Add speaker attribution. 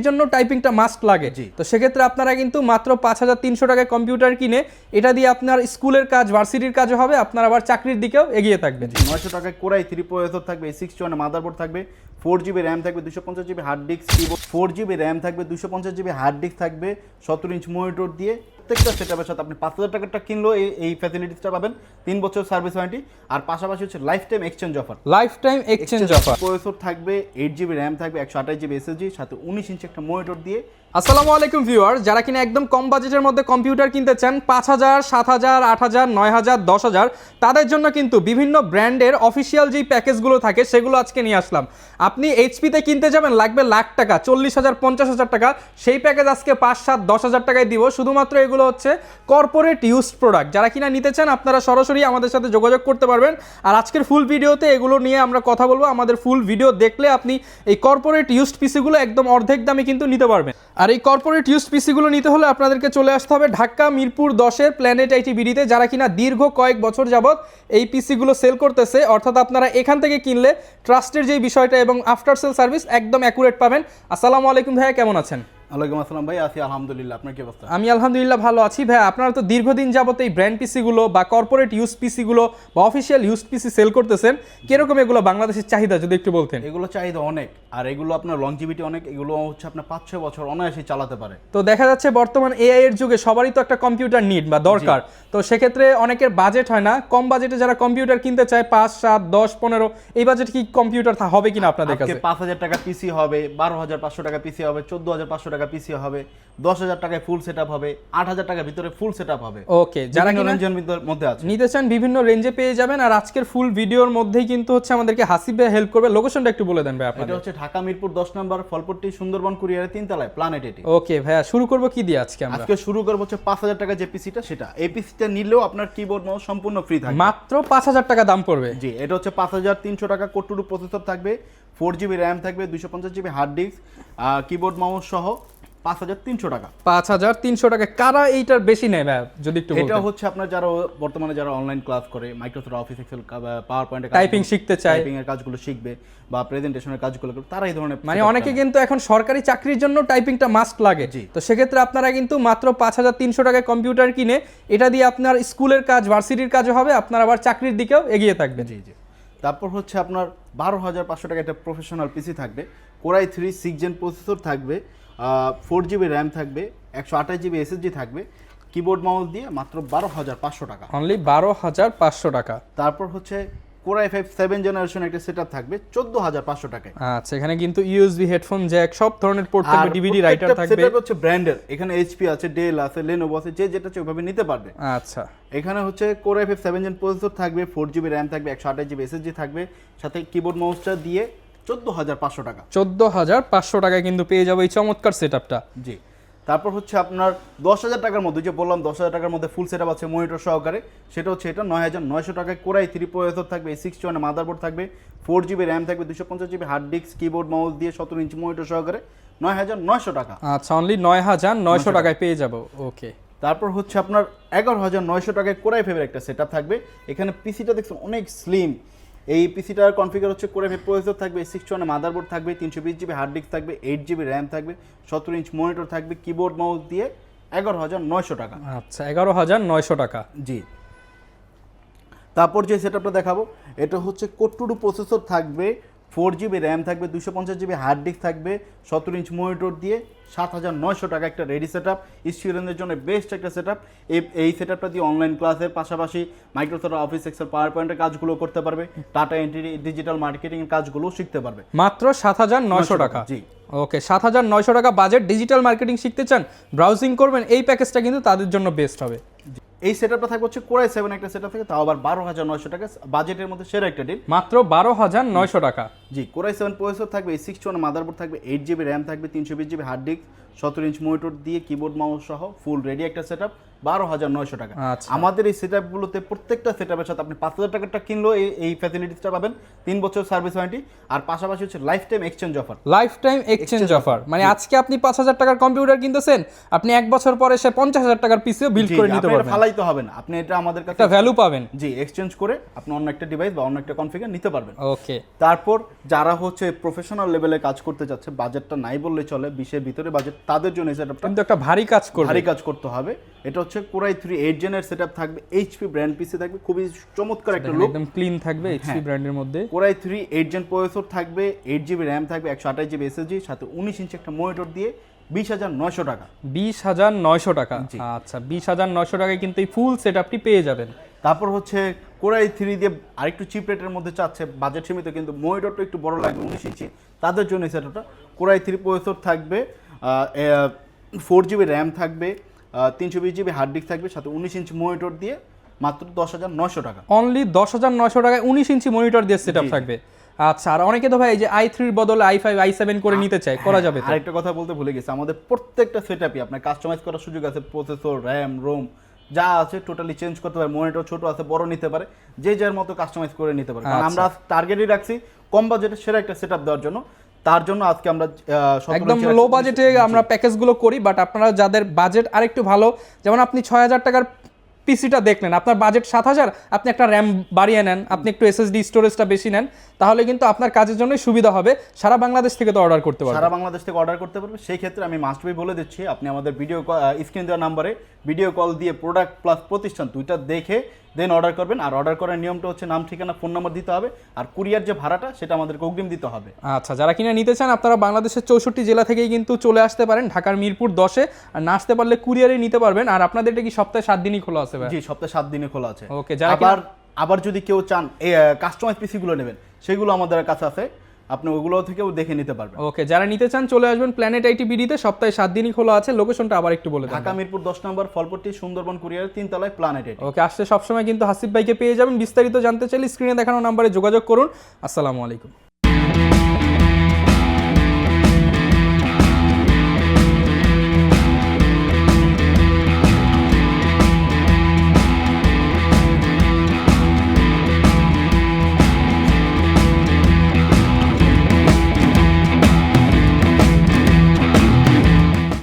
Speaker 1: জন্য টাইপিংটা মাস্ট লাগে। তো সেক্ষেত্রে আপনারা কিন্তু মাত্র 5300 টাকায় কম্পিউটার কিনে এটা দিয়ে আপনার স্কুলের কাজ ভার্সিটির কাজও হবে, আপনার আবার চাকরির দিকেও এগিয়ে থাকবেন।
Speaker 2: 900 টাকায় কোরাই 3 প্রসেসর থাকবে, 6 মাদারবোর্ড থাকবে, 4GB র্যাম থাকবে, 250GB hard disk, keyboard, 4GB RAM থাকবে, 250GB হার্ড ডিস্ক থাকবে, 17 ইঞ্চ মনিটর দিয়ে প্রত্যেকটা সেটআপের সাথে আপনি 5000 টাকাটা কিনলেও এই ফ্যাসিলিটিসটা পাবেন, 3 বছর সার্ভিস ওয়ারেন্টি, আর পাশাপাশি হচ্ছে life time exchange offer.
Speaker 1: Life time exchange offer.
Speaker 2: Processor থাকবে, 8GB র্যাম থাকবে, 128GB এসএসডি, সাথে 19 ইঞ্চি একটা মনিটর দিয়ে।
Speaker 1: আসসালামু আলাইকুম ভিউয়ার, যারা কিনা একদম কম বাজেটের মধ্যে কম্পিউটার কিনতে চান 5000, 7000, 8000, 9000, 10000, তাদের জন্য কিন্তু বিভিন্ন ব্র্যান্ডের অফিসিয়াল যেই প্যাকেজগুলো থাকে সেগুলো আজকে নিয়ে আসলাম। আপনি এইচপিতে কিনতে যাবেন লাগবে লাখ টাকা, 40,000, 50,000 টাকা, সেই প্যাকেজ আজকে 5, 7, 10,000 টাকায় দিব। শুধুমাত্র এগুলো হচ্ছে কর্পোরেট ইউজড প্রোডাক্ট। যারা কিনা নিতে চান আপনারা সরাসরি আমাদের সাথে যোগাযোগ করতে পারবেন। আর আজকের ফুল ভিডিওতে এগুলো নিয়ে আমরা কথা বলবো। আমাদের ফুল ভিডিও দেখলে আপনি এই কর্পোরেট ইউজড পিসিগুলো একদম অর্ধেক দামে কিন্তু নিতে পারবেন। আর এই কর্পোরেট ইউজড পিসিগুলো নিতে হলে আপনাদেরকে চলে আসতে হবে ঢাকা মিরপুর 10-এর প্ল্যানেট আইটি বিডিতে, যারা কিনা দীর্ঘ কয়েক বছর যাবত এই পিসিগুলো সেল করতেছে। অর্থাৎ আপনারা এখান থেকে কিনলে ট্রাস্টের যে বিষয়টা এবং আফটার সেল সার্ভিস একদম অ্যাকুরেট পাবেন। আসসালামু আলাইকুম ভাইয়া, কেমন আছেন?
Speaker 2: ওয়ালাইকুম আসসালাম ভাই, আছি আলহামদুলিল্লাহ, আপনার কি অবস্থা?
Speaker 1: আমি আলহামদুলিল্লাহ ভালো আছি। ভাইয়া আপনারা তো দীর্ঘদিন যাবত এই ব্র্যান্ড পিসিগুলো বা কর্পোরেট ইউজ পিসিগুলো বা অফিসিয়াল ইউজ পিসি সেল করতেছেন, কিরকম এগুলো বাংলাদেশের চাহিদা যদি একটু বলতেন?
Speaker 2: এগুলো চাহিদা অনেক, আর এগুলো আপনার লংজিভিটি অনেক, এগুলো হচ্ছে আপনার 5-6 বছর অনায়াসে চালাতে পারে।
Speaker 1: তো দেখা যাচ্ছে বর্তমান এআই এর যুগে সবারই তো একটা কম্পিউটার নিড বা দরকার। তো সেক্ষেত্রে অনেকের বাজেট হয় না, কম বাজেটে যারা কম্পিউটার কিনতে চায় 5, 7, 10, 15, এই বাজেট কি কম্পিউটার হবে কিনা আপনাদের কাছে?
Speaker 2: 5,000 টাকা পিসি হবে, 12,500 টাকা পিসি হবে, 14,500 টাকা পিসি হবে, 10,000 টাকায় ফুল সেটআপ হবে, 8,000 টাকার ভিতরে ফুল সেটআপ হবে।
Speaker 1: ওকে, যারা
Speaker 2: রেঞ্জের মধ্যে আছে
Speaker 1: নিতে চান বিভিন্ন রেঞ্জে পেয়ে যাবেন। আর আজকের ফুল ভিডিওর মধ্যেই কিন্তু হচ্ছে আমাদেরকে হাসিব ভাই হেল্প করবে। লোকেশনটা একটু বলে দেন ভাই আপনাদের।
Speaker 2: এটা হচ্ছে ঢাকা মিরপুর 10 নম্বর, ফলপট্টি সুন্দরবন কুরিয়ারের 3 তলায় প্ল্যানেট এটি।
Speaker 1: ওকে ভাইয়া, শুরু করব কি দিয়ে আজকে আমরা?
Speaker 2: আজকে শুরু করব হচ্ছে 5,000 টাকা যে পিসিটা, সেটা এই পিসিটা নিলেও আপনার কিবোর্ড মাউস সম্পূর্ণ ফ্রি থাকবে,
Speaker 1: মাত্র 5,000 টাকা দাম পড়বে।
Speaker 2: জি, এটা হচ্ছে 5,300 টাকা। কোর2 প্রসেসর থাকবে, 4GB র্যাম থাকবে, 250GB hard disk, keyboard mouse সহ 5,300 টাকা।
Speaker 1: 5,300 টাকা। কারা এইটার বেশি নেয় ভাই যদি একটু বলতেন?
Speaker 2: এটা হচ্ছে আপনার যারা বর্তমানে যারা অনলাইন ক্লাস করে, মাইক্রোসফট অফিস এক্সেল, পাওয়ার পয়েন্টে
Speaker 1: টাইপিং শিখতে চায়,
Speaker 2: টাইপিং এর কাজগুলো শিখবে বা প্রেজেন্টেশনের কাজগুলো করবে, তারা এই ধরনের
Speaker 1: মানে অনেকে কিন্তু এখন সরকারি চাকরির জন্য টাইপিংটা মাস্ট লাগে। তো সেক্ষেত্রে আপনারা কিন্তু মাত্র 5,300 টাকায় কম্পিউটার কিনে এটা দিয়ে আপনার স্কুলের কাজ ভার্সিটির কাজও হবে, আপনার আবার চাকরির দিকেও এগিয়ে থাকবেন।
Speaker 2: জি জি। তারপর হচ্ছে আপনার 12,500 টাকা একটা প্রফেশনাল পিসি থাকবে, কোরাই 3 6 জেন প্রসেসর থাকবে, 4GB র্যাম থাকবে, 128GB এসএসডি থাকবে, কিবোর্ড মাউস দিয়ে মাত্র 12,500 টাকা।
Speaker 1: অনলি 12,500 টাকা।
Speaker 2: তারপর হচ্ছে কোরাই 5 7 জেনারেশন একটা সেটআপ থাকবে 14,500 টাকায়।
Speaker 1: আচ্ছা, এখানে কিন্তু ইউএসবি, হেডফোন জ্যাক সব ধরনের পোর্ট থাকবে, ডিভিডি রাইটার থাকবে।
Speaker 2: সেটআপ হচ্ছে ব্র্যান্ডের, এখানে এইচপি আছে, ডেল আছে, লেনোভো আছে, যে যেটা চাই ওইভাবে নিতে পারবে।
Speaker 1: আচ্ছা,
Speaker 2: এখানে হচ্ছে কোরাই 5 7 জেন প্রসেসর থাকবে, 4GB র্যাম থাকবে, 128GB এসএসডি থাকবে, সাথে কিবোর্ড মাউসটা দিয়ে 14,500 টাকা।
Speaker 1: 14,500 টাকায় কিন্তু পেয়ে যাবো এই চমৎকার সেটআপটা।
Speaker 2: জি। তারপর হচ্ছে আপনার 10,000 টাকার মধ্যে, যে বললাম 10,000 টাকার মধ্যে ফুল সেটআপ আছে মনিটর সহকারে, সেটা হচ্ছে এটা 9,900 টাকায় কোরাই 3 প্রসেসর থাকবে, 6 মাদারবোর্ড থাকবে, 4GB র্যাম থাকবে, 250GB hard disk, keyboard mouse দিয়ে 17 ইঞ্চি মনিটর সহকারে 9,900 টাকা।
Speaker 1: আচ্ছা, অনলি 9,900 টাকায় পেয়ে যাবো। ওকে।
Speaker 2: তারপর হচ্ছে আপনার 11,900 টাকায় কোরাই 5 একটা সেটআপ থাকবে। এখানে পিসিটা দেখছেন অনেক স্লিম। এই পিসিটার কনফিগার হচ্ছে কোরাই 5 প্রসেসর থাকবে, 6 মাদারবোর্ড থাকবে, 320GB হার্ড ডিস্ক থাকবে, 8GB র্যাম থাকবে, 17 ইঞ্চ মনিটর থাকবে, কিবোর্ড মাউস দিয়ে 11,900 টাকা।
Speaker 1: আচ্ছা, 11,900 টাকা।
Speaker 2: জি। তারপর যে সেটআপটা দেখাবো, এটা হচ্ছে কোর2 প্রসেসর থাকবে, 4GB র্যাম থাকবে, 250GB হার্ড ডিস্ক থাকবে, 17 ইঞ্চ মনিটর দিয়ে 7,900 টাকা একটা রেডি সেটআপ। স্টুডেন্টদের জন্য বেস্ট একটা সেটআপ। এই সেটআপটা দিয়ে অনলাইন ক্লাসের পাশাপাশি মাইক্রোসফট অফিস এক্সেল, পাওয়ার পয়েন্টের কাজগুলো করতে পারবে, টাটা এন্ট্রি, ডিজিটাল মার্কেটিং এর কাজগুলো শিখতে পারবে।
Speaker 1: মাত্র 7,900 টাকা।
Speaker 2: জি।
Speaker 1: ওকে, 7,900 টাকা বাজেট, ডিজিটাল মার্কেটিং শিখতে চান, ব্রাউজিং করবেন, এই প্যাকেজটা কিন্তু তাদের জন্য বেস্ট হবে।
Speaker 2: এই সেটআপটা থাকবে হচ্ছে কোরাই 7 একটা সেটআপ থেকে, তাও আবার 12,900 টাকা, বাজেটের মধ্যে সেরা একটা ডিল।
Speaker 1: মাত্র 12,900 টাকা।
Speaker 2: জি, কোরাই 7 প্রসেসর থাকবে, 6 মাদারবোর্ড থাকবে, 8GB র্যাম থাকবে, 320GB hard disk, 17 inch monitor দিয়ে কিবোর্ড মাউস সহ ফুল রেডি একটা সেটআপ, 12,900 টাকা।
Speaker 1: আচ্ছা।
Speaker 2: আমাদের এই সেটআপগুলোতে প্রত্যেকটা সেটআপের সাথে আপনি 5,000 টাকাটা কিনলেও এই ফ্যাসিলিটিসটা পাবেন, 3 বছর সার্ভিস ওয়ারেন্টি, আর পাশাপাশি হচ্ছে life time exchange offer.
Speaker 1: Life time exchange offer মানে আজকে আপনি 5,000 টাকার কম্পিউটার কিনতেছেন, আপনি 1 বছর পরে সে 50,000 টাকার পিসিও বিল্ড করে নিতে পারবেন।
Speaker 2: ফালাইতে হবে না, আপনি এটা আমাদের কাছে
Speaker 1: একটা ভ্যালু পাবেন।
Speaker 2: জি, এক্সচেঞ্জ করে আপনি অন্য একটা ডিভাইস বা অন্য একটা কনফিগার নিতে পারবেন।
Speaker 1: ওকে।
Speaker 2: তারপর যারা হচ্ছে প্রফেশনাল লেভেলে কাজ করতে যাচ্ছে, বাজেটটা নাই বললে চলে, 20-এর ভিতরে বাজেট, তাদের জন্য এই সেটআপটা
Speaker 1: কিন্তু একটা ভারী কাজ করবে।
Speaker 2: ভারী কাজ করতে হবে। এটা হচ্ছে Core i3 8 জেনের সেটআপ থাকবে, এইচপি ব্র্যান্ড পিসি থাকবে, খুবই চমৎকার একটা লুক,
Speaker 1: একদম ক্লিন থাকবে এইচপি ব্র্যান্ডের মধ্যে।
Speaker 2: Core i3 8 জেন প্রসেসর থাকবে, 8GB র্যাম থাকবে, 128GB এসএসডি, সাথে 19 ইঞ্চি একটা মনিটর দিয়ে 20,900 টাকা।
Speaker 1: 20,900 টাকা। আচ্ছা, 20,900 টাকায় কিন্তু এই ফুল সেটআপটি পেয়ে যাবেন।
Speaker 2: তারপর হচ্ছে Core i3 দিয়ে আরেকটু চিপ রেটের মধ্যে চাচ্ছে, বাজেট সীমিত কিন্তু মনিটরটা একটু বড় লাগবে 19 ইঞ্চি, তাদের জন্য সেটআপটা। Core i3 প্রসেসর থাকবে, 4GB র্যাম থাকবে, 320GB হার্ড ডিস্ক থাকবে, সাথে 19 ইঞ্চি মনিটর দিয়ে মাত্র 10,900 টাকা।
Speaker 1: অনলি 10,900 টাকায় 19 ইঞ্চি মনিটর দিয়ে সেটআপ থাকবে। আচ্ছা, আর অনেকে তো ভাই এই যে i3 এর বদলে i5 i7 করে নিতে চায়, করা যাবে তো?
Speaker 2: আরেকটা কথা বলতে ভুলে গেছি, আমাদের প্রত্যেকটা সেটআপই আপনার কাস্টমাইজ করার সুযোগ আছে, প্রসেসর, র্যাম, রোম যা আছে টোটালি চেঞ্জ করতে পারে, মনিটর ছোট আছে বড় নিতে পারে, যে যার মতো কাস্টমাইজ করে নিতে পারে। কারণ আমরা টার্গেটই রাখছি কম বাজেটে সেরা একটা সেটআপ দেওয়ার জন্য, তার জন্য আজকে আমরা
Speaker 1: একদম লো বাজেটে আমরা প্যাকেজগুলো করি, বাট আপনারা যাদের বাজেট আরেকটু ভালো, যেমন আপনি 6,000 টাকার পিসিটা দেখলেন, আপনার বাজেট 7,000, আপনি একটা র্যাম বাড়িয়ে নেন, আপনি একটু এসএসডি স্টোরেজটা বেশি নেন, তাহলে কিন্তু আপনার কাজের জন্যই সুবিধা হবে। সারা বাংলাদেশ থেকে তো অর্ডার করতে পারবেন।
Speaker 2: সারা বাংলাদেশ থেকে অর্ডার করতে পারবে। সেই ক্ষেত্রে আমি মাস্ট বি বলে দিচ্ছি, আপনি আমাদের ভিডিও স্ক্রিন দেওয়া নাম্বারে ভিডিও কল দিয়ে প্রোডাক্ট প্লাস প্রতিষ্ঠান দুইটা দেখে দেন অর্ডার করবেন। আর অর্ডার করার নিয়মটা হচ্ছে নাম, ঠিকানা, ফোন নাম্বার দিতে হবে, আর কুরিয়ার যে ভাড়াটা সেটা আমাদেরকে অগ্রিম দিতে হবে।
Speaker 1: আচ্ছা, যারা কিনা নিতে চান আপনারা বাংলাদেশের 64 জেলা থেকেই কিন্তু চলে আসতে পারেন, ঢাকার মিরপুর 10-এ, আর না আসতে পারলে কুরিয়ারে নিতে পারবেন। আর আপনাদের এটা কি সপ্তাহে 7 দিনই খোলা আছে ভাই?
Speaker 2: জি, সপ্তাহে 7 দিনে খোলা আছে।
Speaker 1: ওকে, যারা
Speaker 2: আবার যদি কেউ চান এই কাস্টমাইজ পিসি গুলো নেবেন, সেগুলো আমাদের কাছে আছে, আপনি ওগুলো থেকেও দেখে নিতে পারবেন।
Speaker 1: ওকে, যারা নিতে চান চলে আসবেন প্ল্যানেট আইটি বিডিতে, সপ্তাহে 7 দিনই খোলা আছে। লোকেশনটা আবার একটু বলে দেন।
Speaker 2: ঢাকা মিরপুর 10 নম্বর, ফলপট্টি, সুন্দরবন কুরিয়ার 3 তলায় প্ল্যানেট আইটি।
Speaker 1: ওকে, আসলে সবসময় কিন্তু হাসিব ভাইকে পেয়ে যাবেন। বিস্তারিত জানতে চাইলে স্ক্রিনে দেখানো নাম্বারে যোগাযোগ করুন। আসসালামু আলাইকুম।